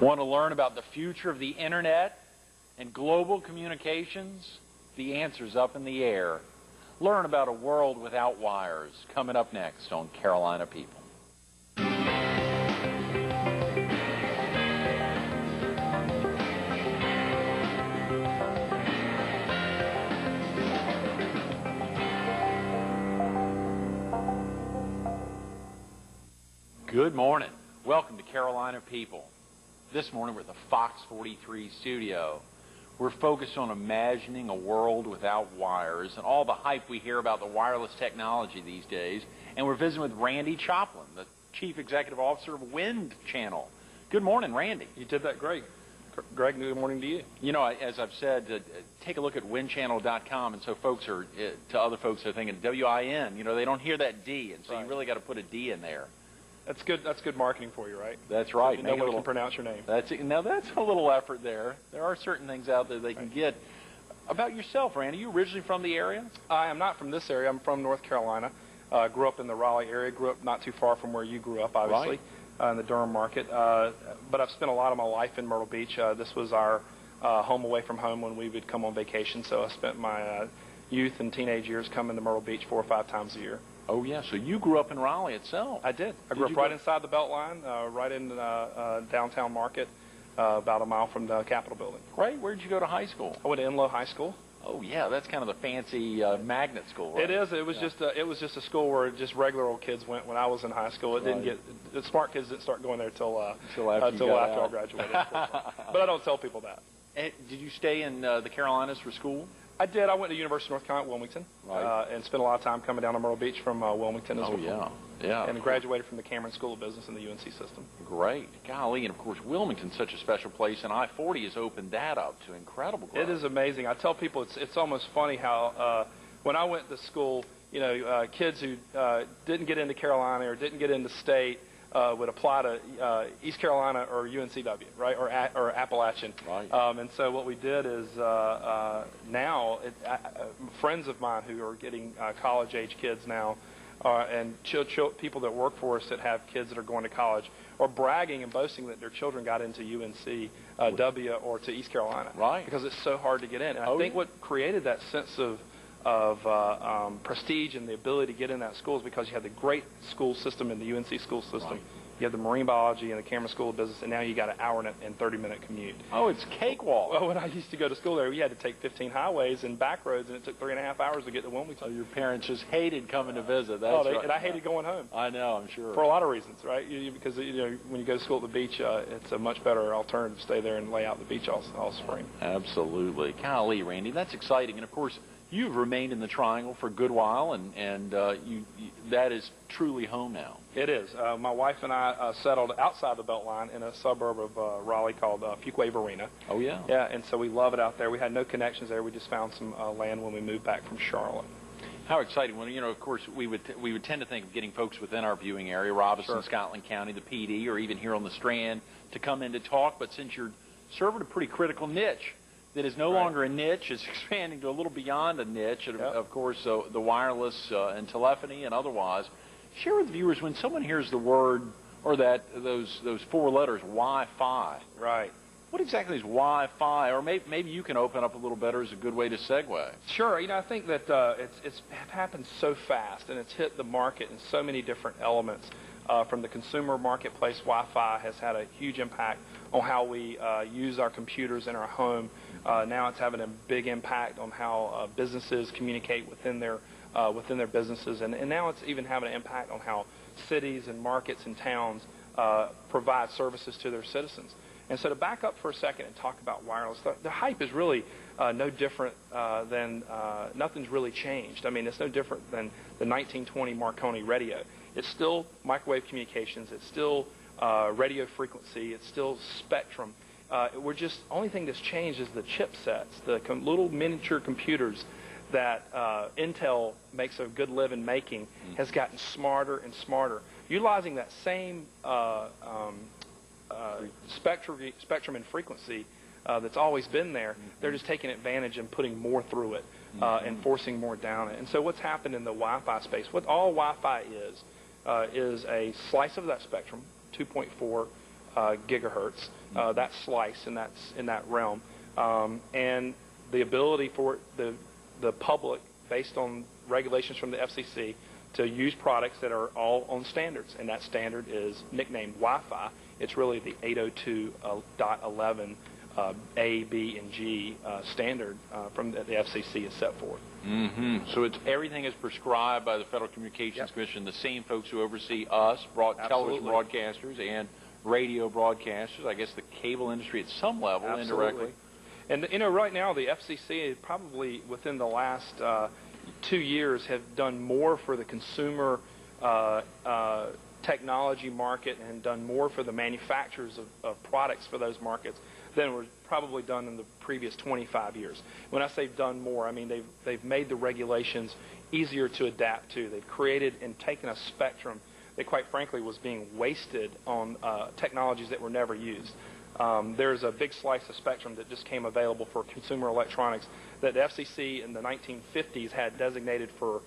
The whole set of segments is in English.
Want to learn about the future of the internet and global communications? The answer's up in the air. Learn about a world without wires, coming up next on Carolina People. Good morning. Welcome to Carolina People. This morning we're at the Fox 43 studio. We're focused on imagining a world without wires and all the hype we hear about the wireless technology these days. And we're visiting with Randy Choplin, the Chief Executive Officer of Wind Channel. Good morning, Randy. You did that great. Greg, good morning to you. You know, as I've said, take a look at windchannel.com, and so folks are, to other folks are thinking W-I-N. You know, they don't hear that D, and so right. You really got to put a D in there. That's good. That's good marketing for you, right? That's right. So no one can pronounce your name. Now that's a little effort there. There are certain things out there they can get. About yourself, Randy, you originally from the area? I am not from this area. I'm from North Carolina. Grew up in the Raleigh area. Grew up not too far from where you grew up, obviously, right. In the Durham market. But I've spent a lot of my life in Myrtle Beach. This was our home away from home when we would come on vacation. So I spent my youth and teenage years coming to Myrtle Beach 4 or 5 times a year. Oh, yeah. So you grew up in Raleigh itself. I did. I grew up right inside the Beltline, right in downtown market, about a mile from the Capitol building. Great. Where did you go to high school? I went to Enloe High School. Oh, yeah. That's kind of the fancy magnet school, right? It is. It was just a school where just regular old kids went when I was in high school. It didn't get the smart kids didn't start going there till after I graduated. But I don't tell people that. And did you stay in the Carolinas for school? I did. I went to University of North Carolina at Wilmington, right. And spent a lot of time coming down to Myrtle Beach from Wilmington as well. Yeah. And graduated from the Cameron School of Business in the UNC system. Great. Golly, and of course Wilmington's such a special place, and I-40 has opened that up to incredible growth. It is amazing. I tell people it's almost funny how when I went to school, you know, kids who didn't get into Carolina or didn't get into state would apply to East Carolina or UNCW, right, or Appalachian. Right. And so what we did is now friends of mine who are getting college-age kids now, and people that work for us that have kids that are going to college, are bragging and boasting that their children got into UNCW or to East Carolina, right? Because it's so hard to get in. And I think what created that sense of prestige and the ability to get in that school is because you had the great school system in the UNC school system. Right. You have the marine biology and the Cameron School of Business, and now you got an hour and 30-minute commute. Oh, it's cakewalk. Well, when I used to go to school there, we had to take 15 highways and back roads, and it took 3.5 hours to get to Wilmington. Oh, your parents just hated coming to visit. That's right. And I hated going home. I know, I'm sure. For a lot of reasons, right? Because you know, when you go to school at the beach, it's a much better alternative to stay there and lay out the beach all spring. Absolutely. Golly, Randy, that's exciting. And, of course, you've remained in the Triangle for a good while, and that is truly home now. It is. My wife and I settled outside the Beltline in a suburb of Raleigh called Fuquay-Varina. Oh, yeah? Yeah, and so we love it out there. We had no connections there. We just found some land when we moved back from Charlotte. How exciting. Well, you know, of course, we would tend to think of getting folks within our viewing area, Robinson, sure. Scotland County, the PD, or even here on the Strand, to come in to talk. But since you're serving a pretty critical niche, that is no longer a niche, it's expanding to a little beyond a niche, and of course, the wireless and telephony and otherwise. Share with viewers, when someone hears the word, or those 4 letters, Wi-Fi. Right. What exactly is Wi-Fi? Or maybe you can open up a little better as a good way to segue. Sure. You know, I think that it's happened so fast, and it's hit the market in so many different elements. From the consumer marketplace, Wi-Fi has had a huge impact on how we use our computers in our home. Now it's having a big impact on how businesses communicate within their businesses, and now it's even having an impact on how cities and markets and towns provide services to their citizens. And so to back up for a second and talk about wireless, the hype is really no different than nothing's really changed. I mean, it's no different than the 1920 Marconi radio. It's still microwave communications. It's still radio frequency. It's still spectrum. Only thing that's changed is the chipsets, the little miniature computers that Intel makes a good living making has gotten smarter and smarter. Utilizing that same spectrum and frequency that's always been there, they're just taking advantage and putting more through it and forcing more down it. And so what's happened in the Wi-Fi space, what all Wi-Fi is a slice of that spectrum, 2.4 gigahertz. That slice, and that's in that realm, and the ability for the public, based on regulations from the FCC, to use products that are all on standards, and that standard is nicknamed Wi-Fi. It's really the 802.11 A, B, and G standard from the FCC is set forth. So it's everything is prescribed by the Federal Communications Commission, the same folks who oversee us, television broadcasters, and radio broadcasters. I guess the cable industry at some level, indirectly. And right now the FCC probably within the last 2 years have done more for the consumer technology market and done more for the manufacturers of products for those markets than was probably done in the previous 25 years. When I say done more, I mean they've made the regulations easier to adapt to. They've created and taken a spectrum that quite frankly was being wasted on technologies that were never used. There's a big slice of spectrum that just came available for consumer electronics that the FCC in the 1950s had designated for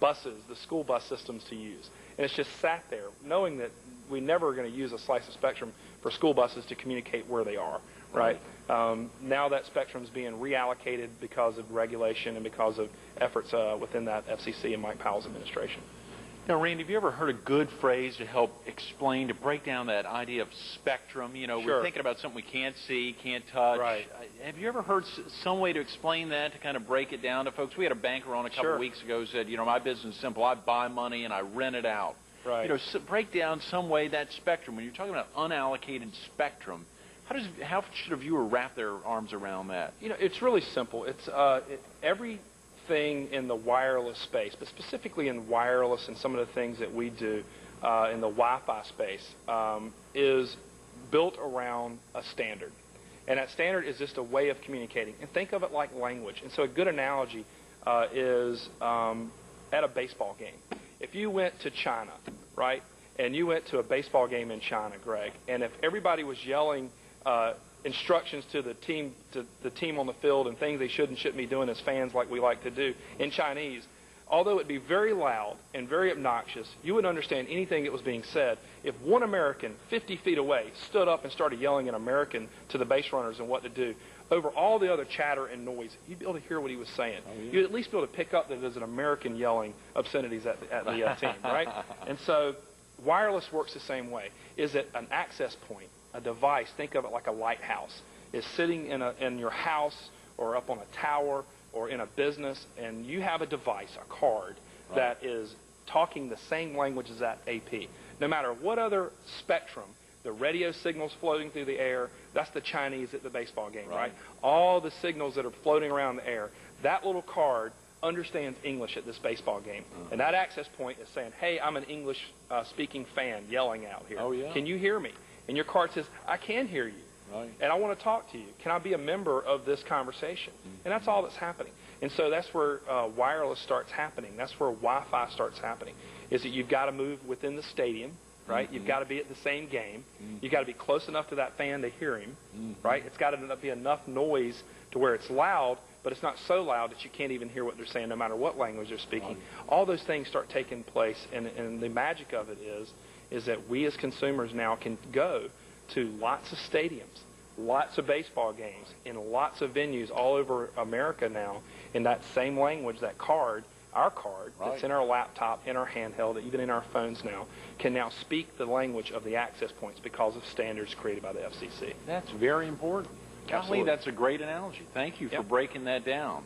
buses, the school bus systems to use. And it's just sat there, knowing that we never are going to use a slice of spectrum for school buses to communicate where they are, right? Now that spectrum is being reallocated because of regulation and because of efforts within that FCC and Mike Powell's administration. Now, Randy, have you ever heard a good phrase to help explain, to break down that idea of spectrum? You know, we're thinking about something we can't see, can't touch. Have you ever heard some way to explain that, to kind of break it down to folks? We had a banker on a couple of weeks ago who said, you know, my business is simple. I buy money and I rent it out. You know, break down some way that spectrum. When you're talking about unallocated spectrum, how should a viewer wrap their arms around that? You know, it's really simple. It's everything in the wireless space, but specifically in wireless and some of the things that we do in the Wi-Fi space, is built around a standard. And that standard is just a way of communicating. And think of it like language. And so a good analogy is at a baseball game. If you went to China, right, and you went to a baseball game in China, Greg, and if everybody was yelling instructions to the team on the field and things they should and shouldn't be doing as fans like we like to do in Chinese, although it'd be very loud and very obnoxious, you wouldn't understand anything that was being said. If one American 50 feet away stood up and started yelling in American to the base runners and what to do, over all the other chatter and noise, you'd be able to hear what he was saying. You'd at least be able to pick up that there's an American yelling obscenities at the team, right? And so wireless works the same way. Is it an access point, a device? Think of it like a lighthouse. Is sitting in your house or up on a tower or in a business, and you have a device, a card, that is talking the same language as that AP. No matter what other spectrum, the radio signals floating through the air, that's the Chinese at the baseball game, right? All the signals that are floating around the air, that little card understands English at this baseball game. And that access point is saying, hey, I'm an English-speaking fan yelling out here. Can you hear me? And your card says, I can hear you. And I want to talk to you. Can I be a member of this conversation? And that's all that's happening. And so that's where wireless starts happening. That's where Wi-Fi starts happening, is that you've got to move within the stadium, right? You've got to be at the same game. You've got to be close enough to that fan to hear him, right? It's got to be enough noise to where it's loud, but it's not so loud that you can't even hear what they're saying no matter what language they're speaking. All those things start taking place, and the magic of it is that we as consumers now can go to lots of stadiums, lots of baseball games, in lots of venues all over America now in that same language. That card, our card, that's in our laptop, in our handheld, even in our phones now, can now speak the language of the access points because of standards created by the FCC. That's very important. Golly, that's a great analogy. Thank you for breaking that down.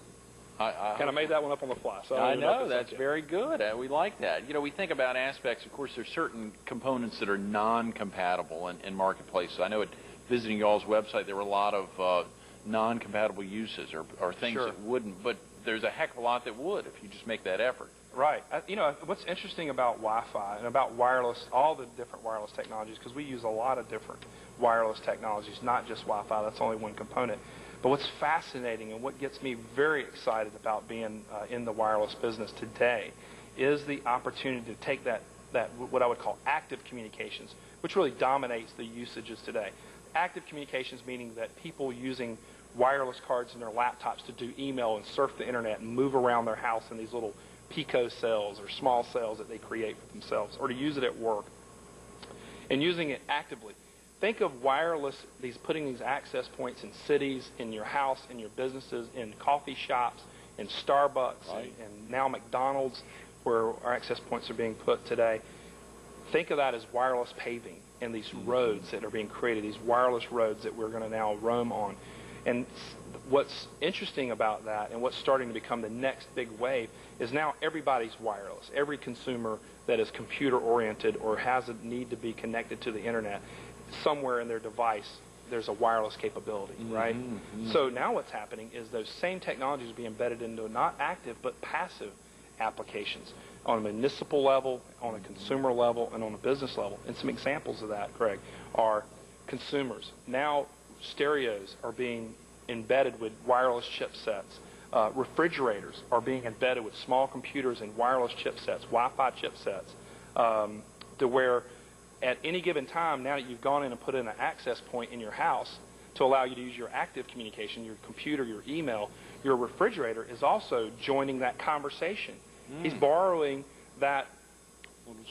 I kind of made that one up on the fly. So I know, that's very good. We like that. You know, we think about aspects. Of course, there's certain components that are non-compatible in marketplaces. I know at visiting y'all's website, there were a lot of non-compatible uses or things that wouldn't, but there's a heck of a lot that would if you just make that effort. Right. You know, what's interesting about Wi-Fi and about wireless, all the different wireless technologies, because we use a lot of different wireless technologies, not just Wi-Fi. That's only one component. But what's fascinating and what gets me very excited about being in the wireless business today is the opportunity to take that what I would call active communications, which really dominates the usages today. Active communications meaning that people using wireless cards in their laptops to do email and surf the internet and move around their house in these little pico cells or small cells that they create for themselves, or to use it at work and using it actively. think of wireless, putting these access points in cities, in your house, in your businesses, in coffee shops, in Starbucks, and now McDonald's, where our access points are being put today. Think of that as wireless paving and these roads that are being created, these wireless roads that we're going to now roam on. And what's interesting about that and what's starting to become the next big wave is now everybody's wireless. Every consumer that is computer-oriented or has a need to be connected to the internet, somewhere in their device, there's a wireless capability, right? So now what's happening is those same technologies are being embedded into not active but passive applications on a municipal level, on a consumer level, and on a business level. And some examples of that, Greg, are consumers. Now stereos are being embedded with wireless chipsets. Refrigerators are being embedded with small computers and wireless chipsets, Wi-Fi chipsets, to where at any given time, now that you've gone in and put in an access point in your house to allow you to use your active communication, your computer, your email, your refrigerator is also joining that conversation. He's borrowing that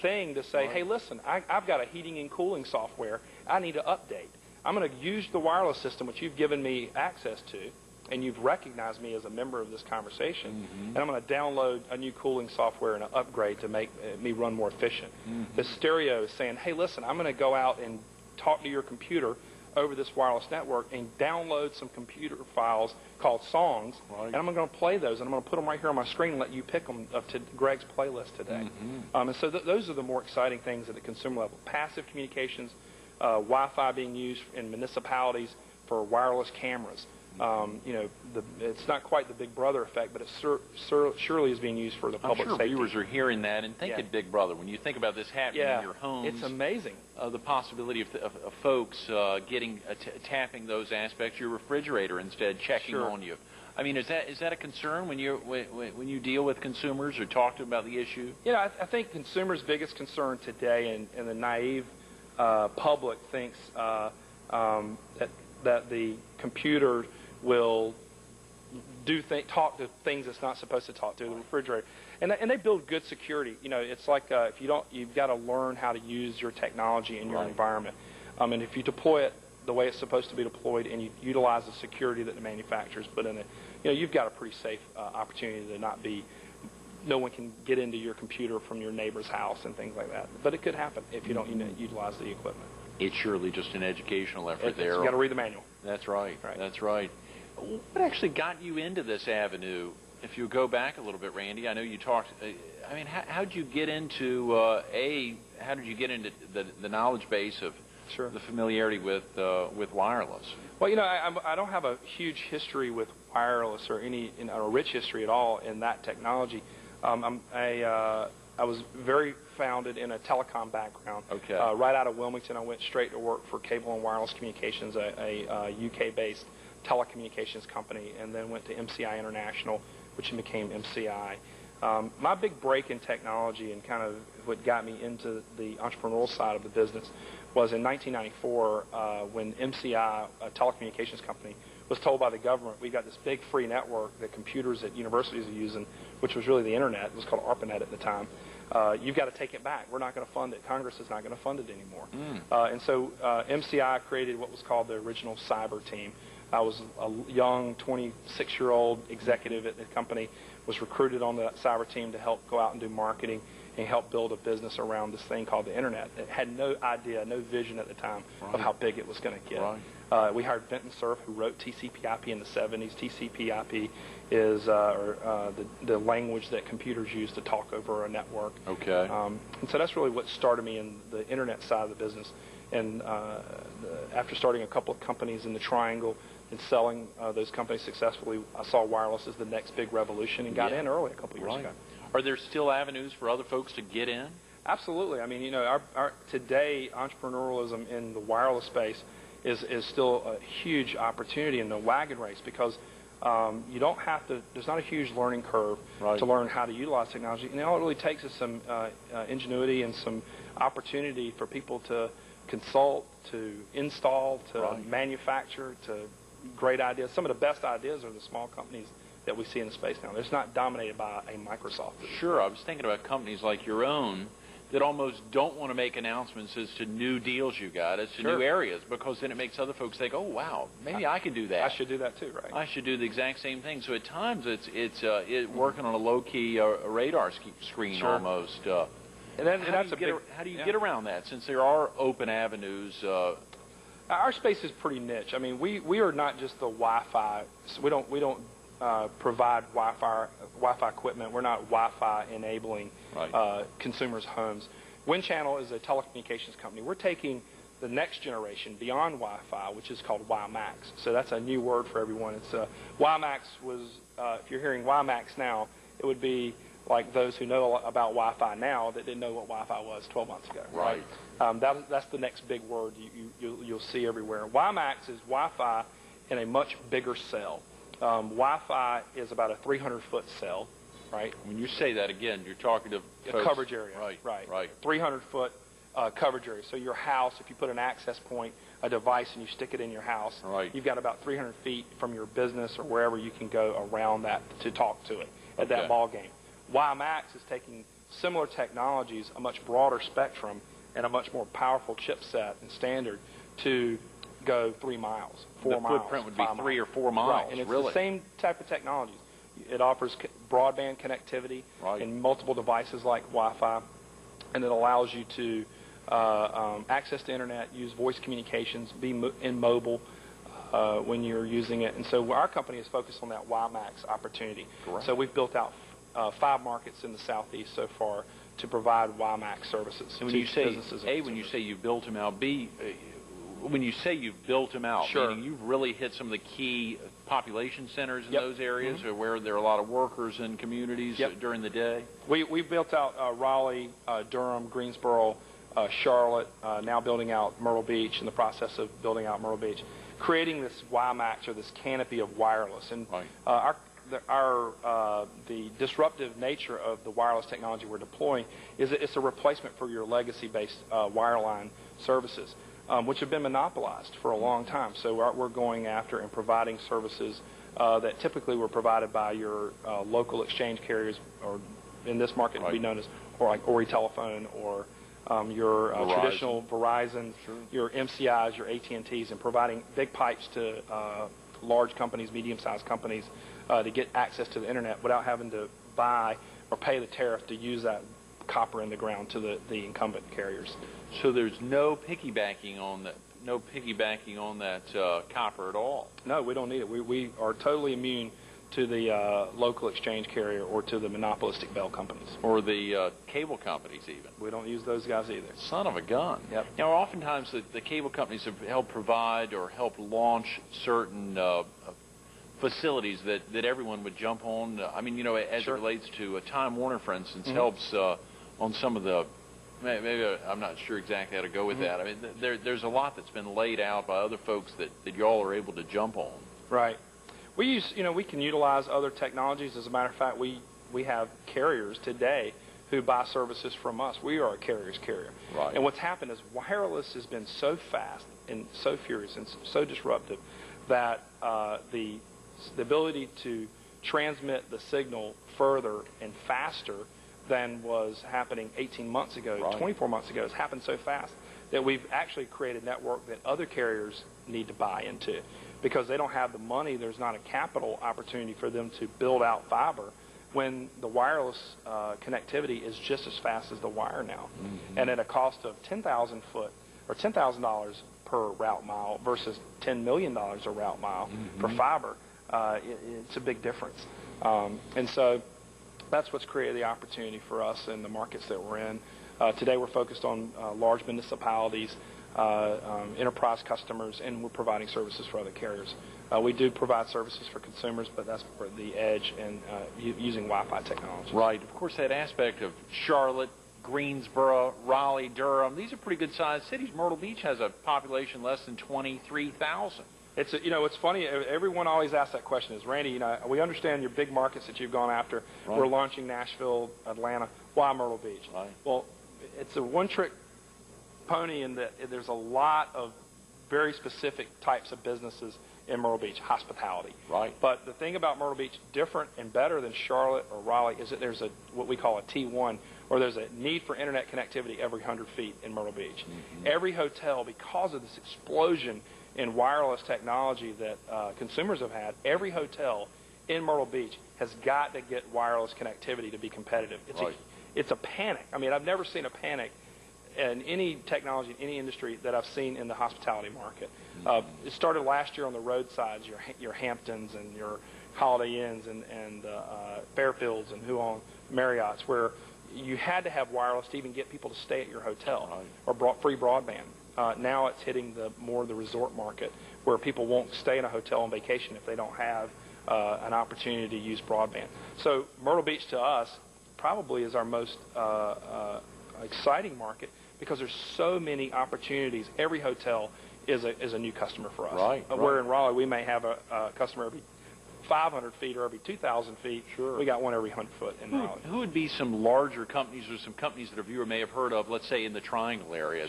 thing to say, hey, listen, I've got a heating and cooling software I need to update. I'm going to use the wireless system, which you've given me access to, and you've recognized me as a member of this conversation, and I'm going to download a new cooling software and an upgrade to make me run more efficient. The stereo is saying, hey, listen, I'm going to go out and talk to your computer over this wireless network and download some computer files called songs, and I'm going to play those, and I'm going to put them right here on my screen and let you pick them up to Greg's playlist today. And so those are the more exciting things at the consumer level. Passive communications, Wi-Fi being used in municipalities for wireless cameras. It's not quite the Big Brother effect, but it surely is being used for the public safety. Viewers are hearing that and thinking Big Brother. When you think about this happening in your homes, it's amazing. The possibility of folks tapping those aspects, your refrigerator instead checking on you. I mean, is that a concern when you deal with consumers or talk to them about the issue? I think consumers' biggest concern today, and the naive public thinks that the computer will talk to things it's not supposed to talk to, the refrigerator. And they build good security. It's like if you don't, you've got to learn how to use your technology in your environment. And if you deploy it the way it's supposed to be deployed and you utilize the security that the manufacturers put in it, you've got a pretty safe opportunity to no one can get into your computer from your neighbor's house and things like that. But it could happen if you don't utilize the equipment. It's surely just an educational effort there. You've got to read the manual. That's right. That's right. What actually got you into this avenue? If you go back a little bit, Randy, I know you talked. I mean, how did you get into how did you get into the knowledge base of the familiarity with wireless? Well, I don't have a huge history with wireless or a rich history at all in that technology. I was very founded in a telecom background. Okay. Right out of Wilmington, I went straight to work for Cable and Wireless Communications, a UK-based telecommunications company, and then went to MCI International, which became MCI. My big break in technology and kind of what got me into the entrepreneurial side of the business was in 1994 when MCI, a telecommunications company, was told by the government, we got this big free network that computers at universities are using, which was really the internet. It was called ARPANET at the time. You've got to take it back. We're not going to fund it. Congress is not going to fund it anymore. And so MCI created what was called the original cyber team. I was a young 26-year-old executive at the company, was recruited on the cyber team to help go out and do marketing and help build a business around this thing called the internet. It had no idea, no vision at the time of how big it was going to get. We hired Benton Cerf, who wrote TCP/IP in the 70s. TCP/IP is the language that computers use to talk over a network. Okay. And so that's really what started me in the internet side of the business. And after starting a couple of companies in the Triangle and selling those companies successfully, I saw wireless as the next big revolution and got in early a couple of years ago. Are there still avenues for other folks to get in? Absolutely. I mean, today entrepreneurialism in the wireless space is still a huge opportunity in the wagon race because you don't have to. There's not a huge learning curve to learn how to utilize technology, and all it really takes is some ingenuity and some opportunity for people to consult, to install, to manufacture, to great ideas. Some of the best ideas are the small companies that we see in the space now. It's not dominated by a Microsoft. Sure. I was thinking about companies like your own that almost don't want to make announcements as to new deals you got, as to Sure. new areas, because then it makes other folks think, oh, wow, maybe I can do that. I should do that too, right? I should do the exact same thing. So at times it's working on a low-key radar screen Sure. almost. And that's How do you get around that, since there are open avenues? Our space is pretty niche. I mean, we are not just the Wi-Fi. So we don't provide Wi-Fi equipment. We're not Wi-Fi enabling Right. consumers' homes. Wind Channel is a telecommunications company. We're taking the next generation beyond Wi-Fi, which is called WiMAX. So that's a new word for everyone. It's WiMAX was, if you're hearing WiMAX now, it would be like those who know about Wi-Fi now that didn't know what Wi-Fi was 12 months ago. Right. That's the next big word you'll see everywhere. WiMAX is Wi-Fi in a much bigger cell. Wi-Fi is about a 300-foot cell, right? When you say that again, you're talking to A folks. coverage area. Right. 300-foot coverage area. So your house, if you put an access point, a device, and you stick it in your house, Right. you've got about 300 feet from your business or wherever you can go around that to talk to it at Okay. that ball game. WiMAX is taking similar technologies, a much broader spectrum, and a much more powerful chipset and standard to go 3 miles, 4 The miles. footprint would be 5 3 or 4 miles. miles. Right, and it's really. the same type of technologies. It offers broadband connectivity Right. in multiple devices like Wi-Fi, and it allows you to access the internet, use voice communications, be in mobile when you're using it. And so our company is focused on that WiMAX opportunity. Correct. So we've built out 5 markets in the Southeast so far to provide WiMAX services And when to you say businesses. and when you consumers. say you built them out, when you say you've built them out, Sure. meaning you've really hit some of the key population centers in Yep. those areas, Mm-hmm. or where there are a lot of workers and communities Yep. during the day. We built out Raleigh, Durham, Greensboro, Charlotte, now building out Myrtle Beach, in the process of building out Myrtle Beach, creating this WiMAX, or this canopy of wireless. And Right. the disruptive nature of the wireless technology we're deploying is that it's a replacement for your legacy-based wireline services, which have been monopolized for a long time. So we're going after and providing services that typically were provided by your local exchange carriers, or in this market would be known as Ori Telephone, or your traditional Verizon, your MCIs, your AT&Ts, and providing big pipes to large companies, medium-sized companies, to get access to the internet without having to buy or pay the tariff to use that copper in the ground to the incumbent carriers. So there's no piggybacking on that copper at all. No, we don't need it. We are totally immune to the local exchange carrier or to the monopolistic bell companies. Or the cable companies even. We don't use those guys either. Son of a gun. Yep. Now, oftentimes the cable companies have helped provide or helped launch certain facilities that everyone would jump on. I mean, as Sure. it relates to Time Warner, for instance, helps on some of the. Maybe I'm not sure exactly how to go with that. I mean, there's a lot that's been laid out by other folks that y'all are able to jump on. Right. We can utilize other technologies. As a matter of fact, we have carriers today who buy services from us. We are a carrier's carrier. Right. And what's happened is wireless has been so fast and so furious and so disruptive that the ability to transmit the signal further and faster than was happening 18 months ago, Right. 24 months ago, has happened so fast that we've actually created a network that other carriers need to buy into. Because they don't have the money, there's not a capital opportunity for them to build out fiber when the wireless connectivity is just as fast as the wire now. Mm-hmm. And at a cost of $10,000 per route mile versus $10 million a route mile for fiber, it's a big difference. And so that's what's created the opportunity for us in the markets that we're in. Today we're focused on large municipalities, enterprise customers, and we're providing services for other carriers. We do provide services for consumers, but that's for the edge and using Wi-Fi technology. Right. Of course, that aspect of Charlotte, Greensboro, Raleigh, Durham, these are pretty good-sized cities. Myrtle Beach has a population less than 23,000. It's funny. Everyone always asks that question. Is Randy? We understand your big markets that you've gone after. Right. We're launching Nashville, Atlanta. Why Myrtle Beach? Right. Well, it's a one-trick pony in that there's a lot of very specific types of businesses in Myrtle Beach, hospitality. Right. But the thing about Myrtle Beach, different and better than Charlotte or Raleigh, is that there's what we call a T1, or there's a need for internet connectivity every 100 feet in Myrtle Beach. Every hotel, because of this explosion in wireless technology that consumers have had, every hotel in Myrtle Beach has got to get wireless connectivity to be competitive. It's a panic. I mean, I've never seen a panic in any technology, in any industry that I've seen in the hospitality market. It started last year on the roadsides, your Hamptons and your Holiday Inns and Fairfields and Marriott's, where you had to have wireless to even get people to stay at your hotel, or free broadband. Now it's hitting more the resort market, where people won't stay in a hotel on vacation if they don't have an opportunity to use broadband. So Myrtle Beach to us probably is our most exciting market, because there's so many opportunities. Every hotel is a new customer for us. Where in Raleigh we may have a customer every 500 feet or every 2,000 feet. We got one every 100 foot in Raleigh. Who would be some larger companies or some companies that a viewer may have heard of, let's say in the Triangle area,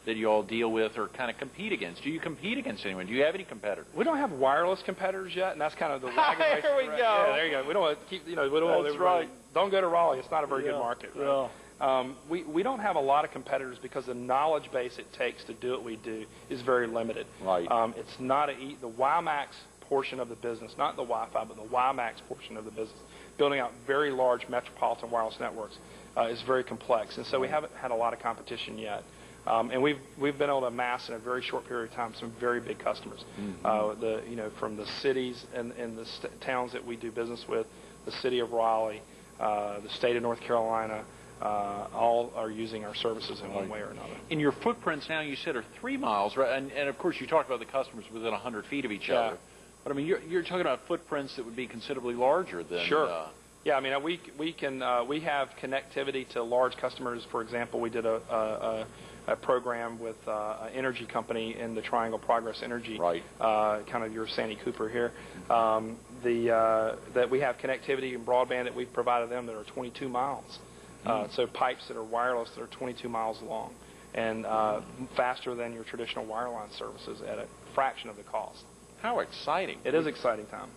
that you all deal with or kind of compete against? Do you compete against anyone? Do you have any competitors? We don't have wireless competitors yet, and that's kind of the wagon race. There we go. Yeah, there you go. We don't want to keep, we don't want don't go to Raleigh. It's not a very good market. Right? We don't have a lot of competitors because the knowledge base it takes to do what we do is very limited. It's not the WiMAX portion of the business, not the Wi-Fi, but the WiMAX portion of the business, building out very large metropolitan wireless networks, is very complex, and so we haven't had a lot of competition yet. And we've been able to amass in a very short period of time some very big customers. From the cities and the towns that we do business with, the city of Raleigh, the state of North Carolina, all are using our services in one way or another. And your footprints now, you said, are 3 miles, right? And of course, you talked about the customers within 100 feet of each other. But I mean, you're talking about footprints that would be considerably larger than. Yeah, I mean, we have connectivity to large customers. For example, we did a program with an energy company in the Triangle, Progress Energy, kind of your Sandy Cooper here. That we have connectivity and broadband that we've provided them that are 22 miles. So pipes that are wireless that are 22 miles long, and faster than your traditional wireline services at a fraction of the cost. How exciting. It is exciting time.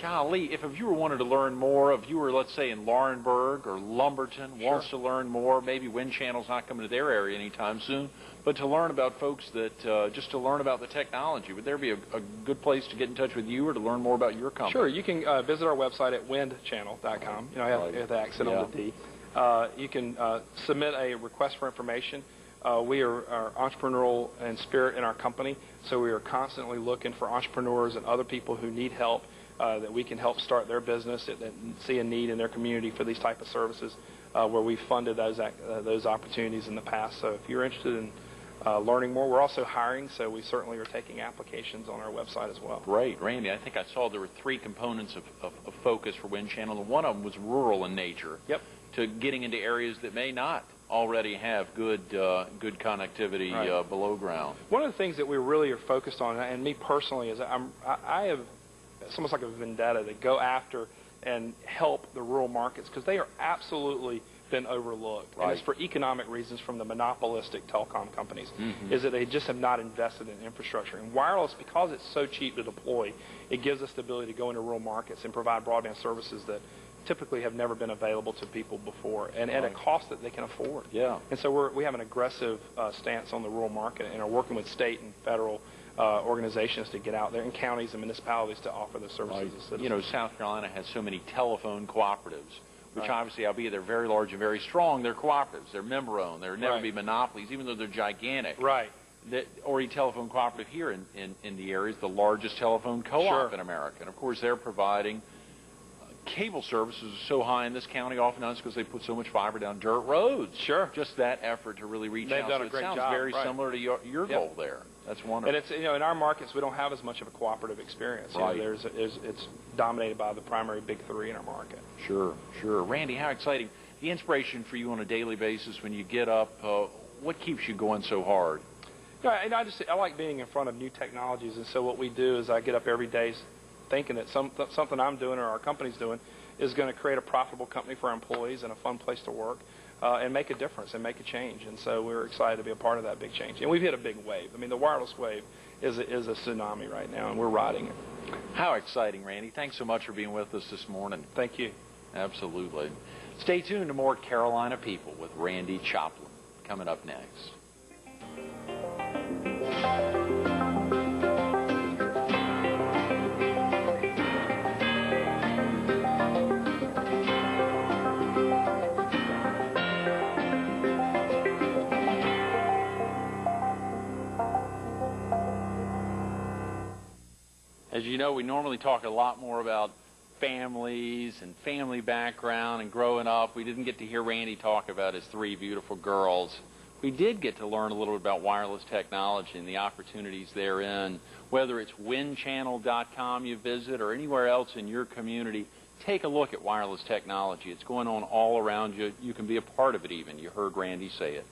Golly, if a viewer wanted to learn more, a viewer, let's say, in Laurinburg or Lumberton, wants to learn more, maybe Wind Channel's not coming to their area anytime soon, but to learn about folks that, just to learn about the technology, would there be a good place to get in touch with you or to learn more about your company? Sure. You can visit our website at windchannel.com. I have the accent on the D. You can submit a request for information. We are entrepreneurial in spirit in our company, so we are constantly looking for entrepreneurs and other people who need help, that we can help start their business, that see a need in their community for these type of services, where we funded those opportunities in the past. So if you're interested in learning more, we're also hiring, so we certainly are taking applications on our website as well. Great. Randy, I think I saw there were 3 components of focus for Wind Channel, and one of them was rural in nature. To getting into areas that may not already have good connectivity below ground. One of the things that we really are focused on, and me personally, is I have, it's almost like a vendetta to go after and help the rural markets, because they are absolutely been overlooked. And it's for economic reasons from the monopolistic telecom companies, is that they just have not invested in infrastructure. And wireless, because it's so cheap to deploy, it gives us the ability to go into rural markets and provide broadband services that typically have never been available to people before, and at a cost that they can afford. And so we have an aggressive stance on the rural market, and are working with state and federal organizations to get out there, and counties and municipalities to offer the services to citizens. You know, South Carolina has so many telephone cooperatives, which obviously, albeit they're very large and very strong, they're cooperatives. They're member-owned. There never be monopolies, even though they're gigantic. The Ori Telephone Cooperative here in the area is the largest telephone co-op in America. And, of course, they're providing cable services are so high in this county, oftentimes because they put so much fiber down dirt roads. Just that effort to really reach out. They've done a great job. It sounds very similar to your goal there. That's wonderful. And it's, in our markets, we don't have as much of a cooperative experience. It's dominated by the primary big 3 in our market. Sure. Randy, how exciting. The inspiration for you on a daily basis when you get up, what keeps you going so hard? And I like being in front of new technologies, and so what we do is I get up every day thinking that something I'm doing or our company's doing is going to create a profitable company for our employees and a fun place to work, and make a difference and make a change. And so we're excited to be a part of that big change. And we've hit a big wave. I mean, the wireless wave is a tsunami right now, and we're riding it. How exciting, Randy. Thanks so much for being with us this morning. Thank you. Absolutely. Stay tuned to more Carolina People with Randy Choplin coming up next. As you know, we normally talk a lot more about families and family background and growing up. We didn't get to hear Randy talk about his 3 beautiful girls. We did get to learn a little bit about wireless technology and the opportunities therein. Whether it's windchannel.com you visit or anywhere else in your community, take a look at wireless technology. It's going on all around you. You can be a part of it even. You heard Randy say it.